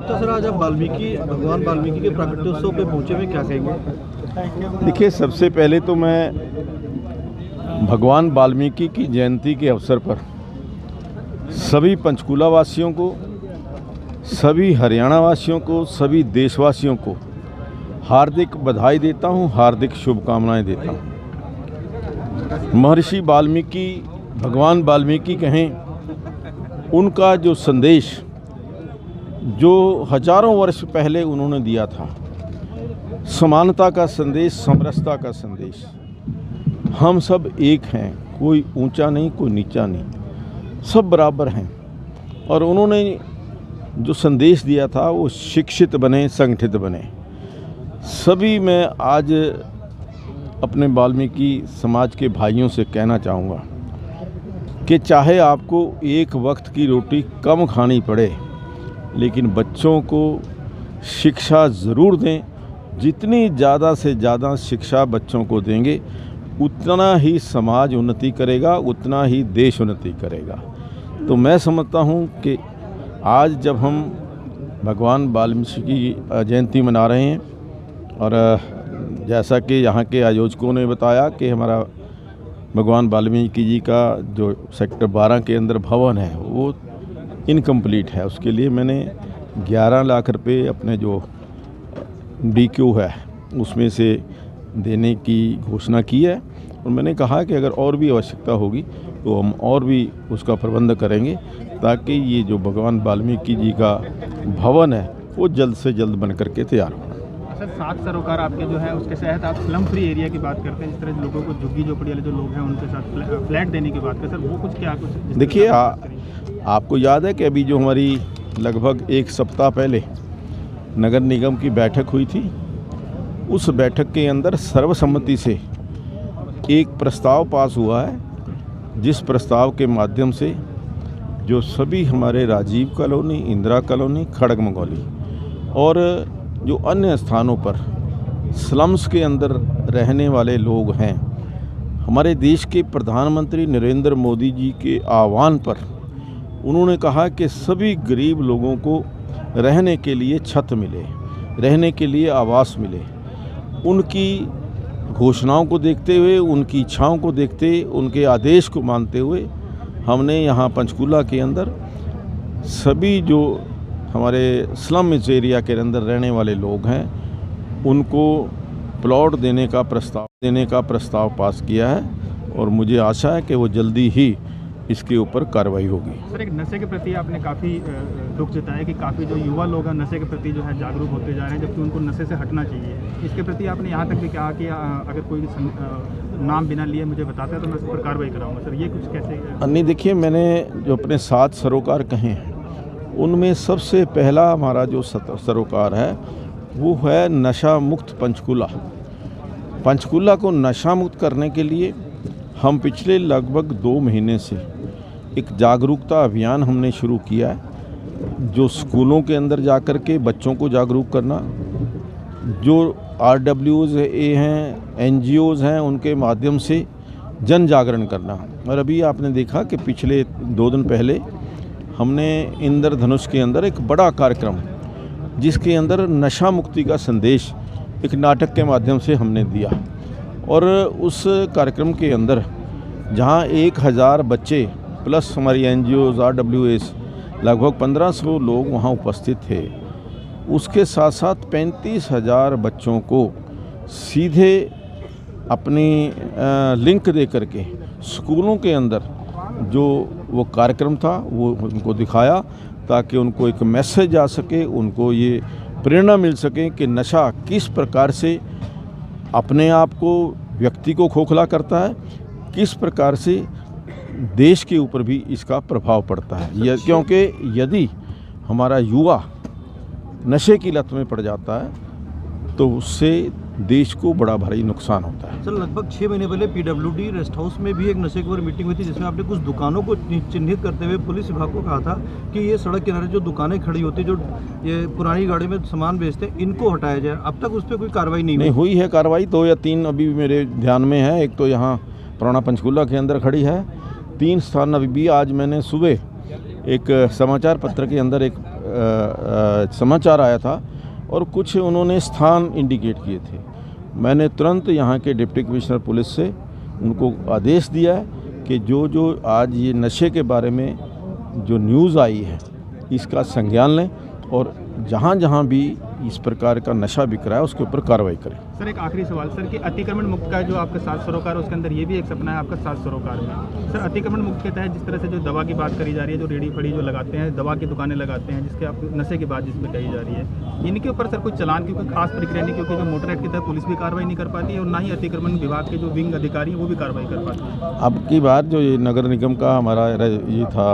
Gupta sir, आज आप भगवान वाल्मीकि के प्राकट्योत्सव पे पहुंचे हुए, क्या कहेंगे? देखिए, सबसे पहले तो मैं भगवान वाल्मीकि की जयंती के अवसर पर सभी पंचकुला वासियों को, सभी हरियाणा वासियों को, सभी देशवासियों को हार्दिक बधाई देता हूं, हार्दिक शुभकामनाएं देता हूं। महर्षि वाल्मीकि, भगवान वाल्मीकि कहें, उनका जो संदेश जो हजारों वर्ष पहले उन्होंने दिया था, समानता का संदेश, समरसता का संदेश, हम सब एक हैं, कोई ऊंचा नहीं, कोई नीचा नहीं, सब बराबर हैं। और उन्होंने जो संदेश दिया था वो शिक्षित बने, संगठित बने। सभी मैं आज अपने वाल्मीकि समाज के भाइयों से कहना चाहूँगा कि चाहे आपको एक वक्त की रोटी कम खानी पड़े, लेकिन बच्चों को शिक्षा ज़रूर दें। जितनी ज़्यादा से ज़्यादा शिक्षा बच्चों को देंगे, उतना ही समाज उन्नति करेगा, उतना ही देश उन्नति करेगा। तो मैं समझता हूँ कि आज जब हम भगवान वाल्मीकि की जयंती मना रहे हैं, और जैसा कि यहाँ के आयोजकों ने बताया कि हमारा भगवान वाल्मीकि जी का जो सेक्टर 12 के अंदर भवन है वो इनकम्प्लीट है, उसके लिए मैंने 11 लाख रुपए अपने जो DQ है उसमें से देने की घोषणा की है। और मैंने कहा कि अगर और भी आवश्यकता होगी तो हम और भी उसका प्रबंध करेंगे, ताकि ये जो भगवान वाल्मीकि जी का भवन है वो जल्द से जल्द बन करके तैयार हो। सर, 7 सरोकार आपके जो है उसके तहत आप स्लम फ्री एरिया की बात करते हैं, जिस तरह लोगों को झुग्गी झोपड़ी वाले जो लोग हैं उनके साथ फ्लैट देने की बात करते हैं, सर वो कुछ क्या कुछ देखिए, आपको याद है कि अभी जो हमारी लगभग 1 सप्ताह पहले नगर निगम की बैठक हुई थी, उस बैठक के अंदर सर्वसम्मति से एक प्रस्ताव पास हुआ है, जिस प्रस्ताव के माध्यम से जो सभी हमारे राजीव कॉलोनी, इंदिरा कॉलोनी, खड़ग मंगौली और जो अन्य स्थानों पर स्लम्स के अंदर रहने वाले लोग हैं, हमारे देश के प्रधानमंत्री नरेंद्र मोदी जी के आह्वान पर उन्होंने कहा कि सभी गरीब लोगों को रहने के लिए छत मिले, रहने के लिए आवास मिले। उनकी घोषणाओं को देखते हुए, उनकी इच्छाओं को देखते, उनके आदेश को मानते हुए हमने यहाँ पंचकुला के अंदर सभी जो हमारे स्लम एरिया के अंदर रहने वाले लोग हैं उनको प्लॉट देने का प्रस्ताव पास किया है, और मुझे आशा है कि वो जल्दी ही इसके ऊपर कार्रवाई होगी। सर, एक नशे के प्रति आपने काफ़ी दुख जताया कि काफ़ी जो युवा लोग हैं नशे के प्रति जो है जागरूक होते जा रहे हैं, जबकि उनको नशे से हटना चाहिए। इसके प्रति आपने यहाँ तक भी कहा कि अगर कोई नाम बिना लिए मुझे बताता है तो मैं उस पर कार्रवाई कराऊंगा। सर, ये कुछ कैसे? नहीं, देखिए, मैंने जो अपने 7 सरोकार कहे हैं उनमें सबसे पहला हमारा जो सरोकार है वो है नशा मुक्त पंचकुला। पंचकुला को नशा मुक्त करने के लिए हम पिछले लगभग 2 महीने से एक जागरूकता अभियान हमने शुरू किया है, जो स्कूलों के अंदर जाकर के बच्चों को जागरूक करना, जो RWs हैं, NGOs हैं, उनके माध्यम से जन जागरण करना। और अभी आपने देखा कि पिछले 2 दिन पहले हमने इंद्रधनुष के अंदर एक बड़ा कार्यक्रम, जिसके अंदर नशा मुक्ति का संदेश एक नाटक के माध्यम से हमने दिया। और उस कार्यक्रम के अंदर जहां 1000 बच्चे प्लस हमारी NGOs, RWs, लगभग 1500 लोग वहां उपस्थित थे, उसके साथ साथ 35,000 बच्चों को सीधे अपनी लिंक दे करके स्कूलों के अंदर जो वो कार्यक्रम था वो उनको दिखाया, ताकि उनको एक मैसेज आ सके, उनको ये प्रेरणा मिल सके कि नशा किस प्रकार से अपने आप को, व्यक्ति को खोखला करता है, किस प्रकार से देश के ऊपर भी इसका प्रभाव पड़ता है। क्योंकि यदि हमारा युवा नशे की लत में पड़ जाता है तो उससे देश को बड़ा भारी नुकसान होता है। सर, लगभग 6 महीने पहले PWD रेस्ट हाउस में भी एक नशे के ऊपर मीटिंग हुई थी, जिसमें आपने कुछ दुकानों को चिन्हित करते हुए पुलिस विभाग को कहा था कि ये सड़क किनारे जो दुकानें खड़ी होती, जो ये पुरानी गाड़ी में सामान बेचते हैं, इनको हटाया जाए। अब तक उस पर कोई कार्रवाई नहीं हुई है। कार्रवाई 2 या 3 अभी मेरे ध्यान में है। एक तो यहाँ पुराना पंचकुला के अंदर खड़ी है, 3 स्थान अभी भी। आज मैंने सुबह एक समाचार पत्र के अंदर एक समाचार आया था और कुछ उन्होंने स्थान इंडिकेट किए थे। मैंने तुरंत यहाँ के डिप्टी कमिश्नर पुलिस से उनको आदेश दिया है कि जो आज ये नशे के बारे में जो न्यूज़ आई है इसका संज्ञान लें और जहाँ जहाँ भी इस प्रकार का नशा बिक रहा है उसके ऊपर कार्रवाई करें। सर एक आखिरी सवाल सर कि अतिक्रमण मुक्त का जो आपका 7 सरोकार है उसके अंदर ये भी एक सपना है आपका 7 सरोकार में। सर अतिक्रमण मुक्त के तहत जिस तरह से जो दवा की बात करी जा रही है, जो रेडी फड़ी जो लगाते हैं, दवा की दुकानें लगाते हैं जिसके आप नशे की बात जिसमें कही जा रही है, इनके ऊपर सर कुछ चलान की कोई खास प्रक्रिया नहीं, क्योंकि जो मोटर एक्ट के तहत पुलिस भी कार्रवाई नहीं कर पाती है और ना ही अतिक्रमण विभाग के जो विंग अधिकारी हैं वो भी कार्रवाई कर पाते हैं। अब की बात जो ये नगर निगम का हमारा ये था